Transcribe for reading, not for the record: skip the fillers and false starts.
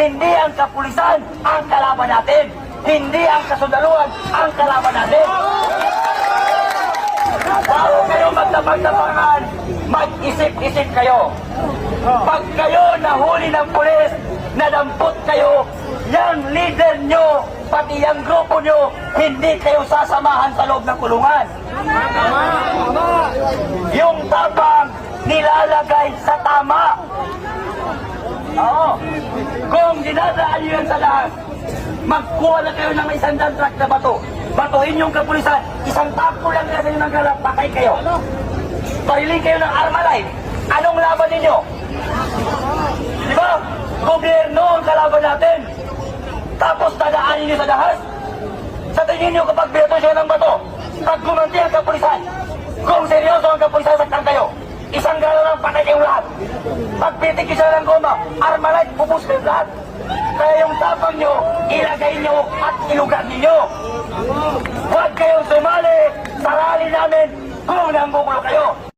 hindi ang kapulisan ang kalaban natin. Hindi ang kasundaluhan ang kalaban natin. Bago kayo magtapag-tapangan, mag-isip-isip kayo. Pag kayo nahuli ng pulis, nadampot kayo, yung leader nyo, pati yung grupo nyo, hindi kayo sasamahan sa loob ng kulungan. Yung tapang nilalagay sa tama. Oo. Kung dinadaan nyo yan sa lahat, magkuha na kayo ng 100 truck na bato. Batuhin yung kapulisan, isang tapo lang na sa inyo ng galap, patay kayo. Pariling kayo ng Armalite. Anong laban ninyo? Di ba? Gobyerno ang kalaban natin. Tapos dadaanin nyo sa dahas. Sa tingin nyo kapag binato siya ng bato, pag gumanti ang kapulisan, kung seryoso ang kapulisan, saktan kayo. Isang galaw lang, patay kayong lahat. Pag pitik siya ng goma, Armalite, pupus kayo lahat. Kaya yung tapang nyo, ilagay nyo at ilugar ninyo. Huwag kayong sumali sa rally namin kung nanggugulo kayo.